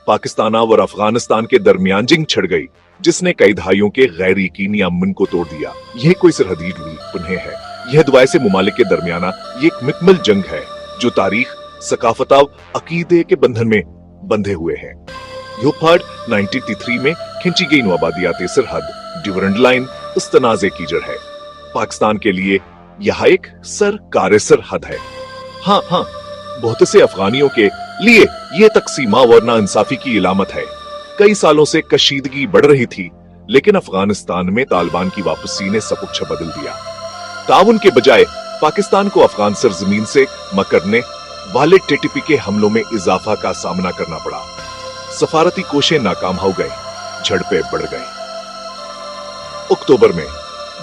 पाकिस्तान और अफगानिस्तान के दरमियान जंग छिड़ गई, जिसने कई दहाइयों के गैर यकीनी अमन को तोड़ दिया। यह कोई सरहदी पुनः है, यह दुआए से मुमालिक के दरमियाना ये एक मुकम्मल जंग है जो तारीख, सकाफत और अकीदे के बंधन में बंधे हुए हैं। यूपर्ड 1983 में खींची गई नौआबादियाती सरहद ड्यूरेंट लाइन उस तनाज़े की जड़ है। पाकिस्तान के लिए यह एक सरकारी सरहद है। हाँ, बहुत से अफगानियों के लिए ये तकसीमा और नाइंसाफी की इलामत है। कई सालों से कशीदगी बढ़ रही थी, लेकिन अफगानिस्तान में तालिबान की वापसी ने सब कुछ बदल दिया। ताउन के बजाय पाकिस्तान को अफगान सरजमीन से मकरने वाले टीटीपी के हमलों में इजाफा का सामना करना पड़ा। सफारती कोशिशें नाकाम हो गई, झड़पें बढ़ गई। अक्टूबर में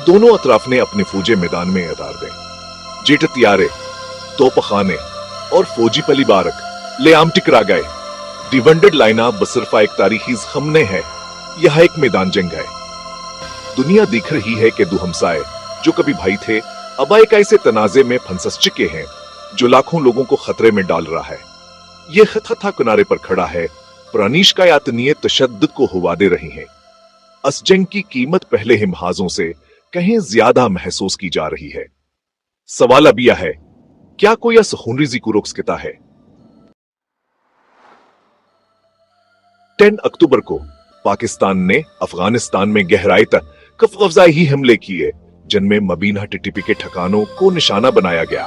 दोनों अतराफ ने अपने फौजें मैदान में उतार दी। जेट तियारे, तोपखाने और फौजी पली बारक ले आम टिकरा गए। डिवाइडेड लाइना बसरफा एक तारीखी खमने है। यह एक मैदान जंग है। दुनिया दिख रही है कि दो हमसाए जो कभी भाई थे अब एक ऐसे तनाजे में फंस चुके हैं जो लाखों लोगों को खतरे में डाल रहा है। यह खतरा किनारे पर खड़ा है, पुरानी शिकायतनीय तशद्दुद को हुआ दे रही है। इस जंग की कीमत पहले ही महाजों से कहीं ज्यादा महसूस की जा रही है। सवाल अब यह है, क्या कोई इस खूनरेज़ी को रोक सकता है? 10 अक्टूबर को पाकिस्तान ने अफगानिस्तान में गहराई तक कफगफजाई हमले किए, जिनमें मबीना टीटीपी के ठिकानों को निशाना बनाया गया।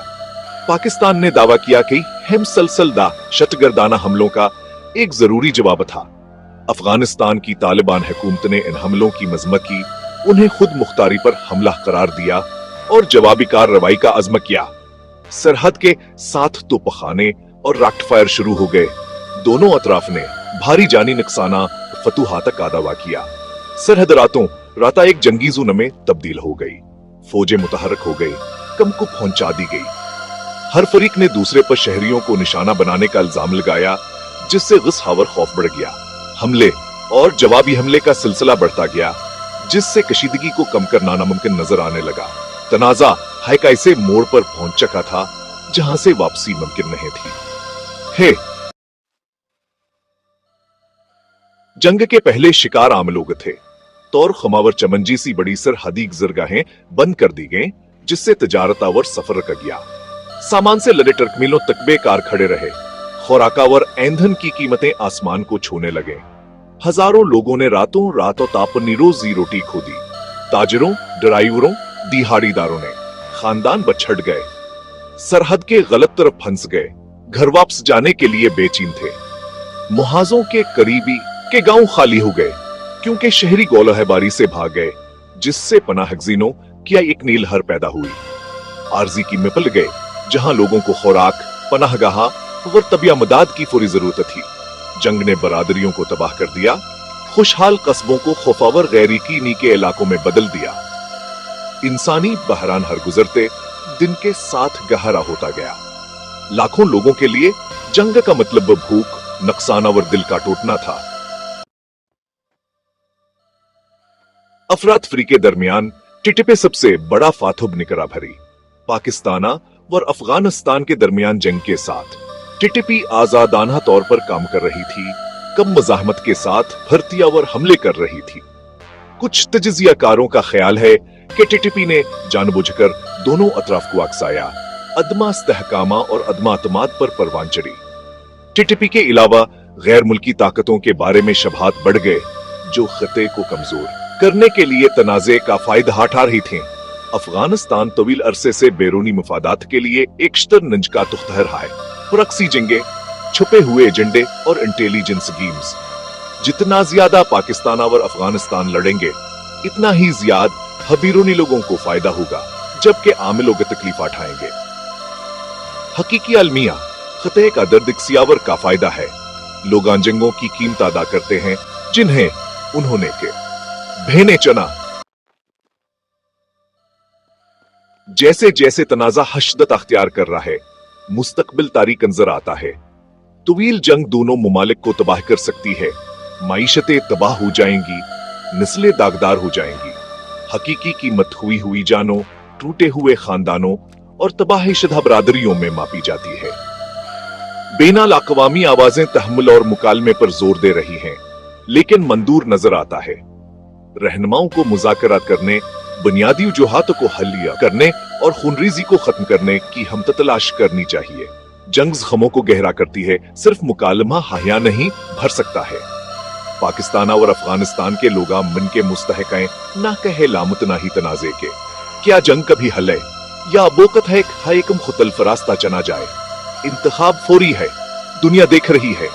पाकिस्तान ने दावा किया कि हम सलसलदा शतगर्दाना हमलों का एक जरूरी जवाब था। अफगानिस्तान की तालिबान हुकूमत ने इन हमलों की मजम्मत की, उन्हें खुद मुख्तारी पर हमला करार दिया और जवाबी कार्रवाई का अज़्म किया। सरहद के 7 तोपखाने और रॉकेट फायर शुरू हो गए। दोनों अतराफ ने भारी जानी नुकसाना फतूहात का दावा किया। सरहद राता एक जंगी जोन में तब्दील हो गई। फौजें मुतहरक हो गई, कम को पहुंचा दी गई। हर फरीक ने दूसरे पर शहरियों को निशाना बनाने का इल्जाम लगाया, जिससे गुस्सावर खौफ बढ़ गया। हमले और जवाबी हमले का सिलसिला बढ़ता गया, जिससे कशीदगी को कम करना नामुमकिन नजर आने लगा। तनाजा एक ऐसे मोड़ पर पहुंच चुका था जहां से वापसी मुमकिन नहीं थी। जंग के पहले शिकार आम लोग थे। तौर खमावर चमन जैसी बड़ी सरहदी गुजरगाहें बंद कर दी गईं, जिससे तजारतावर सफर रुक गया। सामान से लदे ट्रक मीलों तक बेकार खड़े रहे। खुराकावर ईंधन की कीमतें आसमान को छूने लगे। हजारों लोगों ने रातों रातों तापनी रोजी रोटी खो दी। ताजरों, ड्राइवरों, दिहाड़ीदारों ने खानदान बछड़ गए। सरहद के गलत तरफ फंस गए। घर वापस जाने के लिए बेचैन थे। मुहाजों के करीबी के गांव खाली हो गए, क्योंकि शहरी गोलाबारी से भाग गए, जिससे पनाहगजीनों की एक नीलहर पैदा हुई। आरजी की में पल गए, जहां लोगों को खुराक, पनाहगाह और तबिया मदाद की फौरी जरूरत थी। जंग ने बरादरियों को तबाह कर दिया, खुशहाल कस्बों को खौफावर गैर यकीनी के इलाकों में बदल दिया। इंसानी बहरान हर गुजरते दिन के साथ गहरा होता गया। लाखों लोगों के लिए जंग का मतलब भूख, नुकसान और दिल का टूटना था। अफरातफरी के दरमियान टीटीपी सबसे बड़ा फातुब निकरा भरी। पाकिस्तान और अफगानिस्तान के दरमियान जंग के साथ टीटीपी आजादाना तौर पर काम कर रही थी, कम मज़ाहमत के साथ भर्तियां और हमले कर रही थी। कुछ तजज़ियाकारों का ख्याल है कि टीटीपी ने जानबूझकर दोनों अतराफ को अकसाया, अदमा इस्तेहकामा और अदमा अतमाद पर परवान चढ़ी। टीटीपी के अलावा गैर मुल्की ताकतों के बारे में शबहात बढ़ गए, जो खते को कमजोर करने के लिए तनाज़े का फायदा उठा रही थी। अफगानिस्तान तवील अरसे से बैरूनी मफादात के लिए एक शतरंज का तुख्ता रहा है। प्रॉक्सी जंगे, छुपे हुए एजेंडे और इंटेलिजेंस गेम्स। जितना ज्यादा पाकिस्तान और अफगानिस्तान लड़ेंगे, इतना ही ज्यादा बैरूनी लोगों को फायदा होगा, जबकि आम लोग तकलीफ उठाएंगे। हकीकी अलमिया खते का दर्द सियावर का फायदा है। लोग जंगों की कीमत अदा करते हैं, जिन्हें उन्होंने के भेने चना। जैसे जैसे तनाजा हशदत अख्तियार कर रहा है, मुस्तकबिल तारीक नजर आता है। तवील जंग दोनों मुमालिक को तबाह कर सकती है। माइशतें तबाह हो जाएंगी, नस्लें दागदार हो जाएंगी। हकीकी कीमत हुई जानों, टूटे हुए खानदानों और तबाह शुदा बरादरियों में मापी जाती है। बेनाल अक़वामी आवाजें तहम्मुल और मुकालमे पर जोर दे रही हैं, लेकिन मंदूर नजर आता है। रहनुमाओं को मुज़ाकरात करने, बुनियादी वजूहातों को हलिया करने और खूनरेज़ी को खत्म करने की हम तलाश करनी चाहिए। जंग ज़ख्मों को गहरा करती है, सिर्फ मुकालमा हया नहीं भर सकता है। पाकिस्तान और अफगानिस्तान के लोग मन के मुस्तहक हैं, ना कहे लामतना ही तनाजे के। क्या जंग कभी हल है या बोकत है, खुतल फरास्ता चना जाए। इंतखाब फौरी है, दुनिया देख रही है।